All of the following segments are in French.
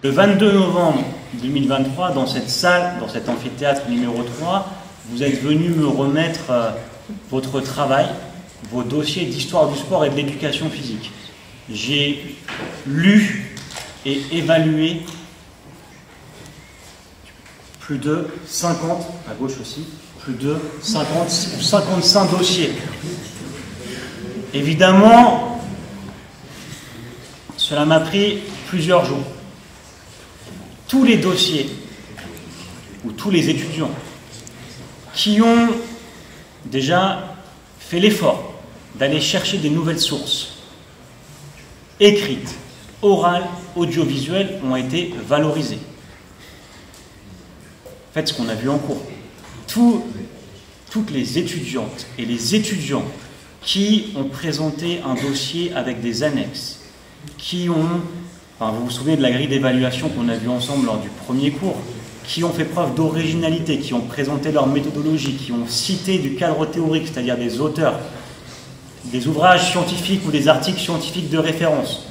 Le 22 novembre 2023, dans cette salle, dans cet amphithéâtre numéro 3, vous êtes venu me remettre votre travail, vos dossiers d'histoire du sport et de l'éducation physique. J'ai lu et évalué plus de 50, à gauche aussi, plus de 50 ou 55 dossiers. Évidemment, cela m'a pris plusieurs jours. Tous les dossiers, ou tous les étudiants, qui ont déjà fait l'effort d'aller chercher des nouvelles sources, écrites, orales, audiovisuelles, ont été valorisés. Faites ce qu'on a vu en cours. Toutes les étudiantes et les étudiants qui ont présenté un dossier avec des annexes, qui ont, vous vous souvenez de la grille d'évaluation qu'on a vue ensemble lors du premier cours, qui ont fait preuve d'originalité, qui ont présenté leur méthodologie, qui ont cité du cadre théorique, c'est-à-dire des auteurs, des ouvrages scientifiques ou des articles scientifiques de référence,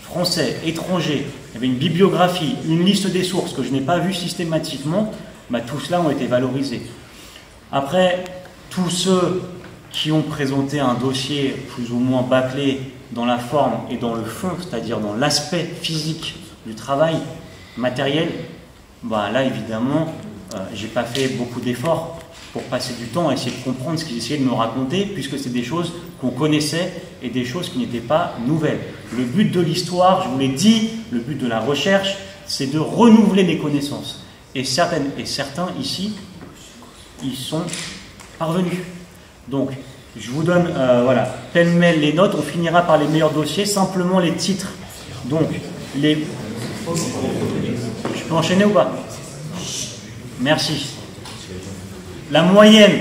français, étrangers, il y avait une bibliographie, une liste des sources que je n'ai pas vues systématiquement, tout cela ont été valorisés. Après, tous ceux qui ont présenté un dossier plus ou moins bâclé dans la forme et dans le fond, c'est-à-dire dans l'aspect physique du travail matériel, là évidemment, j'ai pas fait beaucoup d'efforts pour passer du temps à essayer de comprendre ce qu'ils essayaient de me raconter, puisque c'est des choses qu'on connaissait et des choses qui n'étaient pas nouvelles. Le but de l'histoire, je vous l'ai dit, le but de la recherche, c'est de renouveler les connaissances. Et certains ici, ils sont parvenus. Donc, je vous donne, pêle-mêle les notes, on finira par les meilleurs dossiers, simplement les titres. Donc, je peux enchaîner ou pas? Merci. La moyenne,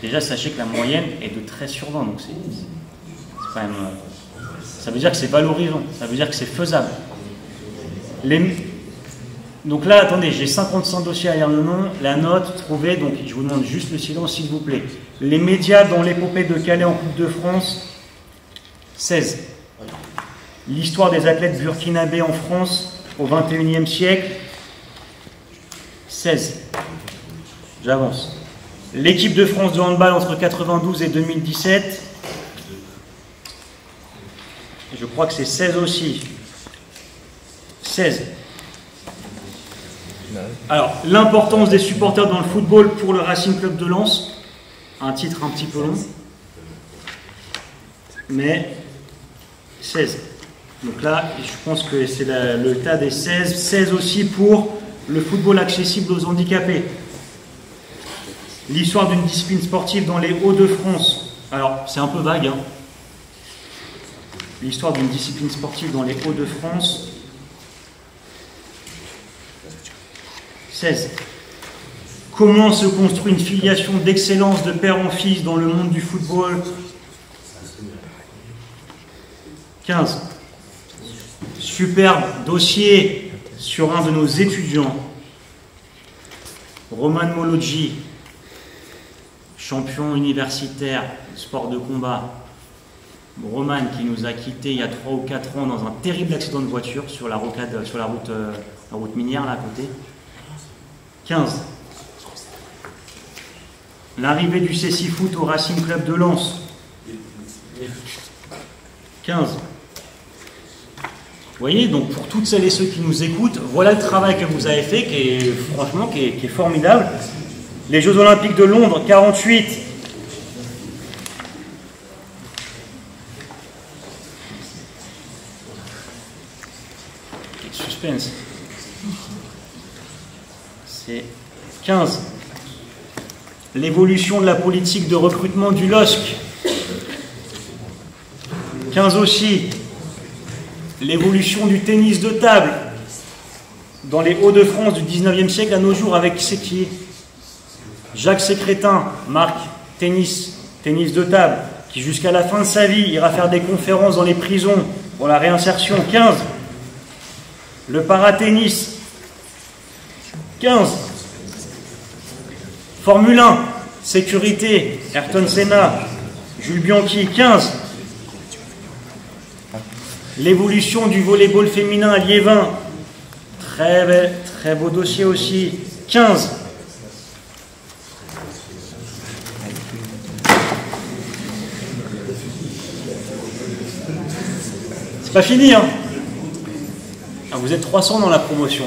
déjà sachez que la moyenne est de 13 sur 20, donc c'est quand même, ça veut dire que c'est valorisant, ça veut dire que c'est faisable. Donc là, attendez, j'ai 55 dossiers à lire le nom, la note trouvée, donc je vous demande juste le silence s'il vous plaît. Les médias dans l'épopée de Calais en Coupe de France, 16. L'histoire des athlètes burkinabés en France au XXIe siècle, 16. J'avance. L'équipe de France de handball entre 92 et 2017, je crois que c'est 16 aussi. 16. Alors, l'importance des supporters dans le football pour le Racing Club de Lens, un titre un petit peu long, mais 16. Donc là, je pense que c'est le tas des 16. 16 aussi pour le football accessible aux handicapés. L'histoire d'une discipline sportive dans les Hauts-de-France. Alors, c'est un peu vague, hein. L'histoire d'une discipline sportive dans les Hauts-de-France. 16. Comment se construit une filiation d'excellence de père en fils dans le monde du football? 15. Superbe dossier sur un de nos étudiants, Roman Molodji, champion universitaire, sport de combat. Roman qui nous a quittés il y a 3 ou 4 ans dans un terrible accident de voiture sur la rocade, sur la route minière là à côté. 15. L'arrivée du CSI Foot au Racing Club de Lens. 15. Vous voyez, donc pour toutes celles et ceux qui nous écoutent, voilà le travail que vous avez fait, qui est formidable. Les Jeux Olympiques de Londres, 48. Suspense. C'est 15. L'évolution de la politique de recrutement du LOSC. 15 aussi. L'évolution du tennis de table dans les Hauts-de-France du 19e siècle à nos jours avec qui? Jacques Sécrétin, marque tennis de table, qui jusqu'à la fin de sa vie ira faire des conférences dans les prisons pour la réinsertion. 15. Le paratennis. 15. Formule 1. Sécurité, Ayrton Senna, Jules Bianchi, 15. L'évolution du volleyball féminin à Liévin, très beau dossier aussi, 15. C'est pas fini, hein. Vous êtes 300 dans la promotion.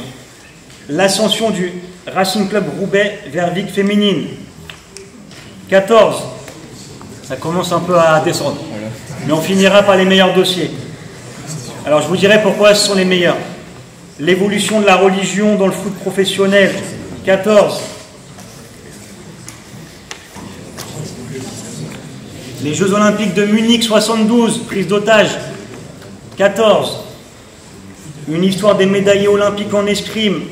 L'ascension du Racing Club Roubaix-Verviers féminine, 14. Ça commence un peu à descendre. Mais on finira par les meilleurs dossiers. Alors je vous dirai pourquoi ce sont les meilleurs. L'évolution de la religion dans le foot professionnel, 14. Les Jeux Olympiques de Munich 72, prise d'otage, 14. Une histoire des médaillés olympiques en escrime,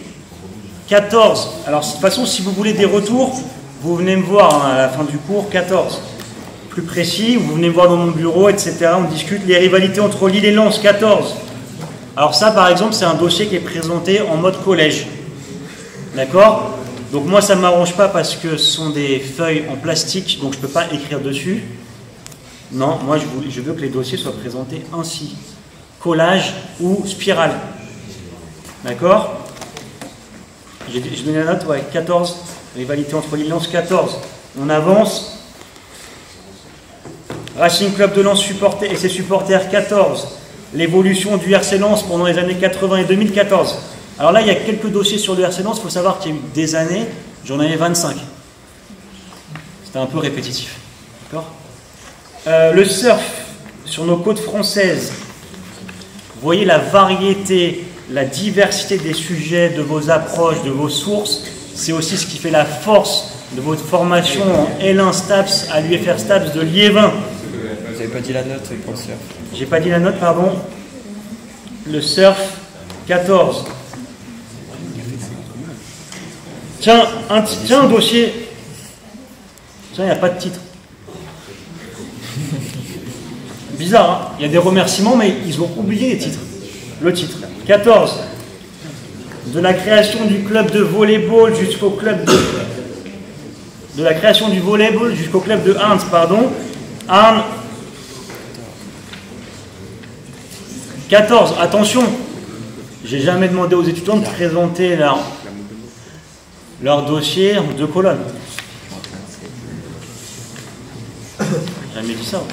14. Alors de toute façon, si vous voulez des retours, vous venez me voir à la fin du cours, 14. Plus précis, vous venez me voir dans mon bureau, etc. On discute les rivalités entre Lille et Lens, 14. Alors ça, par exemple, c'est un dossier qui est présenté en mode collège. D'accord? Donc moi, ça ne m'arrange pas parce que ce sont des feuilles en plastique, donc je ne peux pas écrire dessus. Non, moi, je veux que les dossiers soient présentés ainsi. Collage ou spirale. D'accord? J'ai donné la note, ouais, 14. Rivalité entre Lille et Lens, 14. On avance. Racing Club de Lens et ses supporters, 14. L'évolution du RC Lens pendant les années 80 et 2014. Alors là, il y a quelques dossiers sur le RC Lens. Il faut savoir qu'il y a eu des années, j'en avais 25. C'était un peu répétitif. D'accord? Le surf sur nos côtes françaises. Vous voyez la variété, la diversité des sujets, de vos approches, de vos sources. C'est aussi ce qui fait la force de votre formation en L1 STAPS à l'UFR STAPS de Liévin. Vous n'avez pas dit la note pour le surf. J'ai pas dit la note, pardon. Le surf, 14. Tiens, un dossier. Tiens, il n'y a pas de titre. Bizarre, hein? Il y a des remerciements, mais ils ont oublié les titres. Le titre, 14. De la création du club de volleyball jusqu'au club de la création du volleyball jusqu'au club de Arnes, pardon. Arnes. 14. Attention, j'ai jamais demandé aux étudiants de présenter leur dossier en 2 colonnes. Jamais dit ça.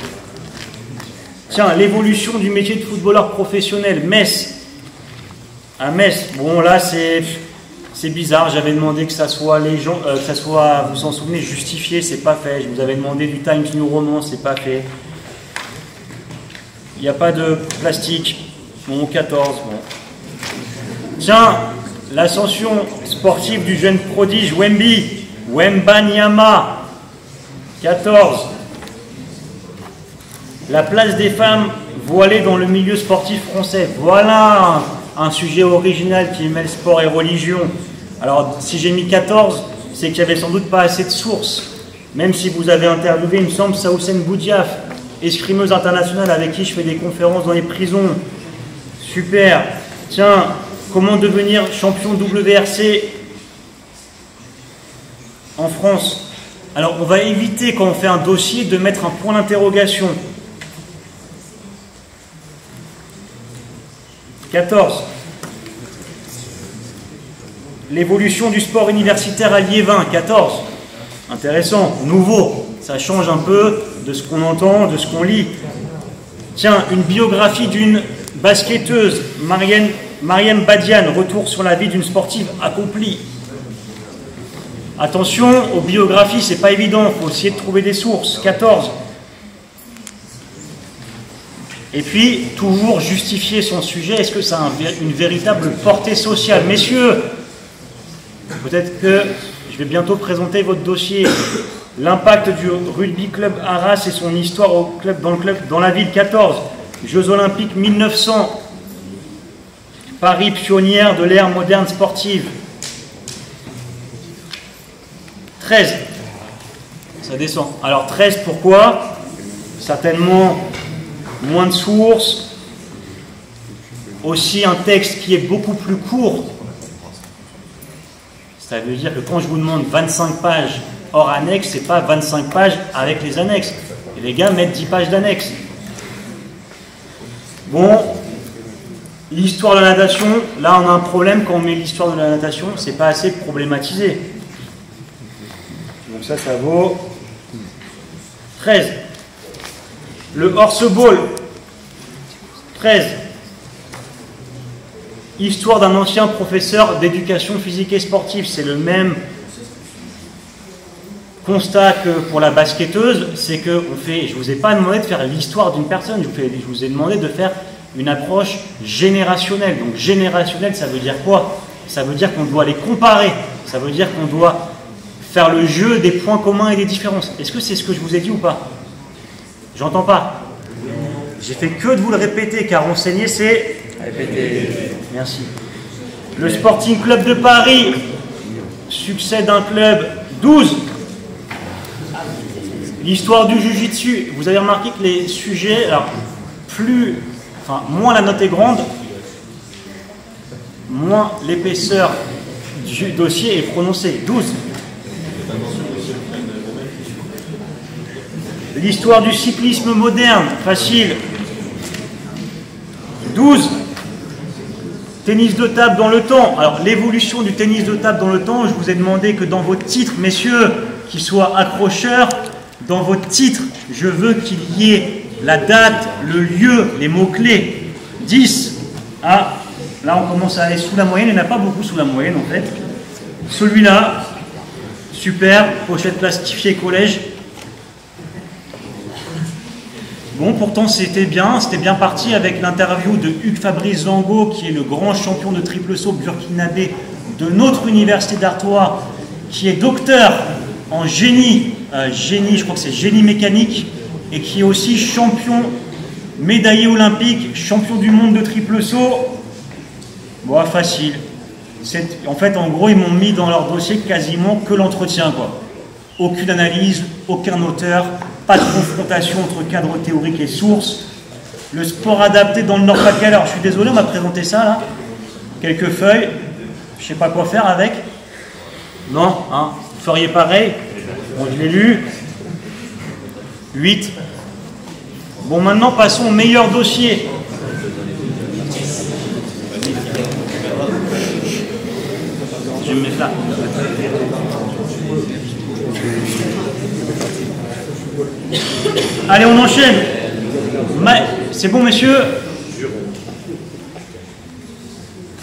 Tiens, l'évolution du métier de footballeur professionnel, Metz. À Metz, bon là c'est bizarre, j'avais demandé que ça soit que ça soit, vous vous en souvenez, justifié, c'est pas fait. Je vous avais demandé du Times New Roman, c'est pas fait. Il n'y a pas de plastique. Bon, 14, bon. Tiens, l'ascension sportive du jeune prodige Wembanyama, 14. La place des femmes voilées dans le milieu sportif français. Voilà un sujet original qui mêle sport et religion. Alors, si j'ai mis 14, c'est qu'il n'y avait sans doute pas assez de sources. Même si vous avez interviewé, il me semble, Saoussen Boudiaf, escrimeuse internationale avec qui je fais des conférences dans les prisons. Super. Tiens, comment devenir champion WRC en France? Alors, on va éviter, quand on fait un dossier, de mettre un point d'interrogation. 14. L'évolution du sport universitaire à Liévin, 14. Intéressant, nouveau, ça change un peu de ce qu'on entend, de ce qu'on lit. Tiens, une biographie d'une basketteuse, Mariam Badiane, retour sur la vie d'une sportive accomplie. Attention, aux biographies, c'est pas évident, il faut essayer de trouver des sources. 14. Et puis, toujours justifier son sujet, est-ce que ça a une véritable portée sociale? Messieurs, peut-être que je vais bientôt présenter votre dossier. L'impact du rugby club Arras et son histoire dans la ville, 14. Jeux Olympiques 1900. Paris pionnière de l'ère moderne sportive. 13. Ça descend. Alors 13, pourquoi? Certainement moins de sources. Aussi un texte qui est beaucoup plus court. Ça veut dire que quand je vous demande 25 pages hors annexe, c'est pas 25 pages avec les annexes. Et les gars mettent 10 pages d'annexes. Bon, l'histoire de la natation, là on a un problème quand on met l'histoire de la natation, c'est pas assez problématisé. Donc ça vaut 13. Le horseball, 13. Histoire d'un ancien professeur d'éducation physique et sportive, c'est le même constat que pour la basketteuse, c'est que je ne vous ai pas demandé de faire l'histoire d'une personne, je vous ai demandé de faire une approche générationnelle. Donc générationnelle, ça veut dire quoi? Ça veut dire qu'on doit les comparer, ça veut dire qu'on doit faire le jeu des points communs et des différences. Est-ce que c'est ce que je vous ai dit ou pas? J'entends pas. J'ai fait que de vous le répéter, car enseigner c'est... Répétez. Merci. Le Sporting Club de Paris, succès d'un club, 12. L'histoire du Jiu-Jitsu, vous avez remarqué que les sujets, alors moins la note est grande, moins l'épaisseur du dossier est prononcée, 12. L'histoire du cyclisme moderne, facile, 12. Tennis de table dans le temps. Alors, l'évolution du tennis de table dans le temps, je vous ai demandé que dans votre titre, messieurs, qui soient accrocheurs, dans votre titre, je veux qu'il y ait la date, le lieu, les mots-clés. 10. Ah, là, on commence à aller sous la moyenne. Il n'y en a pas beaucoup sous la moyenne, en fait. Celui-là, super, pochette plastifiée collège. Bon, pourtant, c'était bien parti avec l'interview de Hugues Fabrice Zango, qui est le grand champion de triple saut burkinabé de notre université d'Artois, qui est docteur en génie, je crois que c'est génie mécanique, et qui est aussi champion, médaillé olympique, champion du monde de triple saut. Bon, facile. En fait, en gros, ils m'ont mis dans leur dossier quasiment que l'entretien, quoi. Aucune analyse, aucun auteur, pas de confrontation entre cadre théorique et source. Le sport adapté dans le Nord-Pas-de-Calais. Alors, je suis désolé, on m'a présenté ça, là. Quelques feuilles. Je ne sais pas quoi faire avec. Non, hein. Vous feriez pareil. Bon, je l'ai lu. 8. Bon, maintenant, passons au meilleur dossier. Je vais me mettre là. Allez, on enchaîne. C'est bon, messieurs?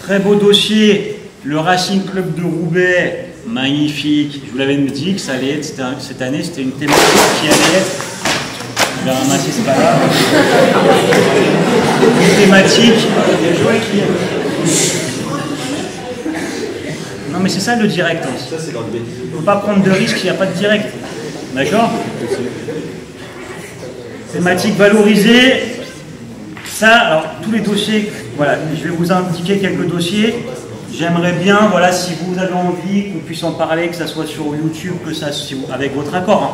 Très beau dossier. Le Racing Club de Roubaix, magnifique. Je vous l'avais dit que ça allait être, cette année, c'était une thématique qui allait être. Je vais ramasser ce pas là. Une thématique. Non, mais c'est ça le direct. Hein. Il ne faut pas prendre de risques, il n'y a pas de direct. D'accord? Thématique valorisée. Ça, alors, tous les dossiers, voilà, je vais vous indiquer quelques dossiers. J'aimerais bien, voilà, si vous avez envie qu'on puisse en parler, que ça soit sur YouTube, que ça, avec votre accord. Hein.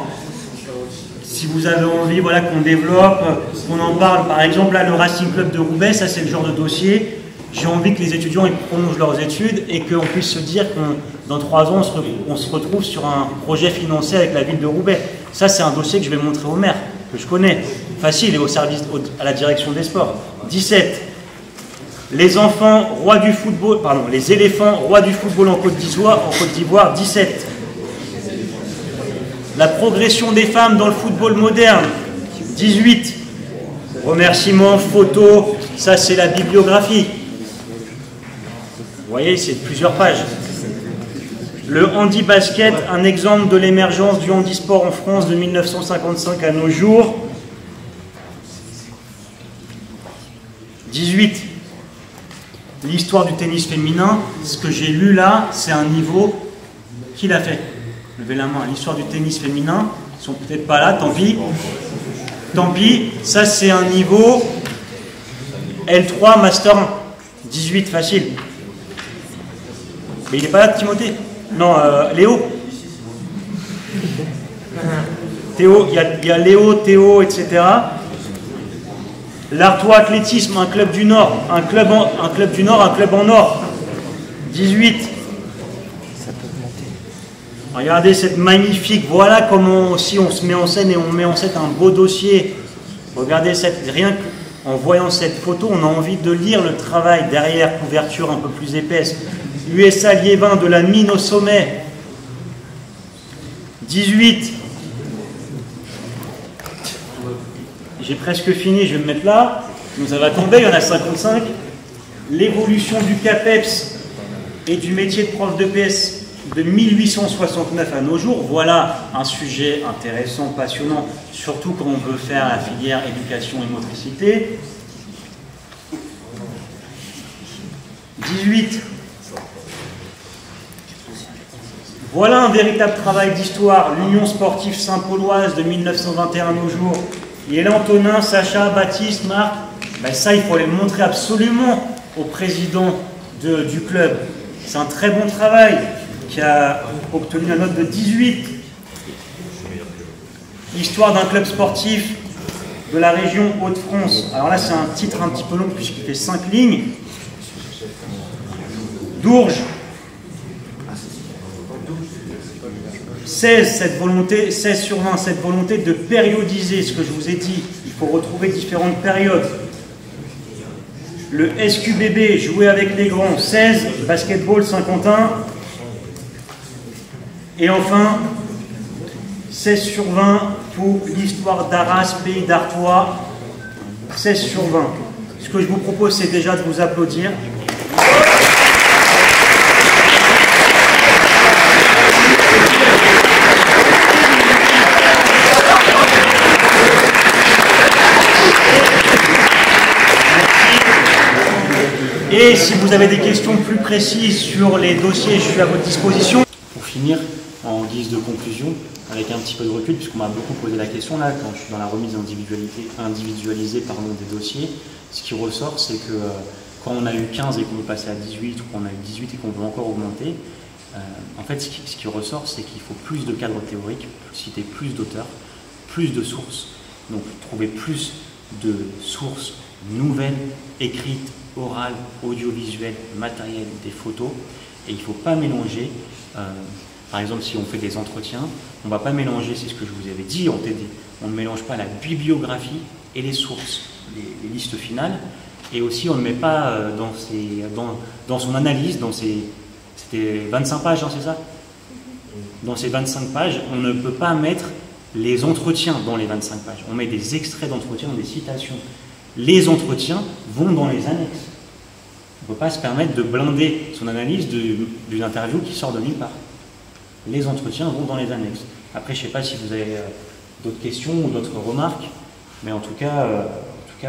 Si vous avez envie, voilà, qu'on développe, qu'on en parle. Par exemple, là, le Racing Club de Roubaix, ça, c'est le genre de dossier. J'ai envie que les étudiants ils prolongent leurs études et qu'on puisse se dire que dans 3 ans, on se retrouve sur un projet financé avec la ville de Roubaix. Ça, c'est un dossier que je vais montrer au maire, que je connais. Facile, et au service, à la direction des sports. 17. Les enfants rois du football, pardon, les éléphants rois du football en Côte d'Ivoire, 17. La progression des femmes dans le football moderne, 18. Remerciements, photos, ça c'est la bibliographie. Vous voyez, c'est plusieurs pages. Le handi-basket, un exemple de l'émergence du handisport en France de 1955 à nos jours. 18. L'histoire du tennis féminin, ce que j'ai lu là, c'est un niveau qui l'a fait. Levez la main. L'histoire du tennis féminin, ils sont peut-être pas là, tant pis. Tant pis, ça c'est un niveau L3 Master 1. 18, facile. Mais il n'est pas là, Timothée? Non, Léo. Théo, il y a Léo, Théo, etc. L'Artois Athlétisme, un club du Nord, un club en Nord. 18. Ça peut augmenter. Regardez cette magnifique, voilà comment aussi on se met en scène et on met en scène un beau dossier. Regardez, rien qu'en voyant cette photo, on a envie de lire le travail derrière, couverture un peu plus épaisse. USA Liévin, de la mine au sommet. 18. J'ai presque fini, je vais me mettre là. Donc ça va tomber, il y en a 55. L'évolution du CAPEPS et du métier de prof de PS de 1869 à nos jours. Voilà un sujet intéressant, passionnant, surtout quand on veut faire la filière éducation et motricité. 18. Voilà un véritable travail d'histoire, l'Union sportive Saint-Pauloise de 1921 à nos jours. Il est là Antonin, Sacha, Baptiste, Marc. Ben ça, il faut le montrer absolument au président du club. C'est un très bon travail qui a obtenu la note de 18. L'histoire d'un club sportif de la région Hauts-de-France. Alors là, c'est un titre un petit peu long puisqu'il fait 5 lignes. Dourges. 16 sur 20, cette volonté de périodiser ce que je vous ai dit. Il faut retrouver différentes périodes. Le SQBB, jouer avec les grands, 16, basketball Saint-Quentin. Et enfin, 16 sur 20 pour l'histoire d'Arras, pays d'Artois, 16 sur 20. Ce que je vous propose, c'est déjà de vous applaudir. Et si vous avez des questions plus précises sur les dossiers, je suis à votre disposition. Pour finir, en guise de conclusion, avec un petit peu de recul, puisqu'on m'a beaucoup posé la question là, quand je suis dans la remise individualisée des dossiers, ce qui ressort, c'est que quand on a eu 15 et qu'on veut passer à 18, ou qu'on a eu 18 et qu'on veut encore augmenter, en fait, ce qui ressort, c'est qu'il faut plus de cadres théoriques, citer plus d'auteurs, plus de sources, donc trouver plus de sources nouvelles, écrites, orales, audiovisuelles, matérielles, des photos, et il ne faut pas mélanger, par exemple si on fait des entretiens, on ne va pas mélanger, c'est ce que je vous avais dit en TD, on ne mélange pas la bibliographie et les sources, les listes finales, et aussi on ne met pas dans son analyse, c'était 25 pages, hein, c'est ça? Dans ces 25 pages, on ne peut pas mettre les entretiens dans les 25 pages, on met des extraits d'entretiens, des citations. Les entretiens vont dans les annexes. On ne peut pas se permettre de blinder son analyse d'une interview qui sort de nulle part. Les entretiens vont dans les annexes. Après, je ne sais pas si vous avez d'autres questions ou d'autres remarques, mais en tout cas,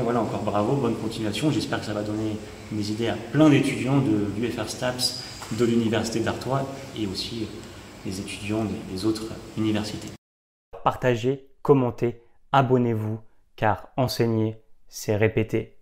voilà, encore bravo, bonne continuation. J'espère que ça va donner des idées à plein d'étudiants du FR STAPS, de l'Université d'Artois et aussi les étudiants des autres universités. Partagez, commentez, abonnez-vous, car enseigner, c'est répéter.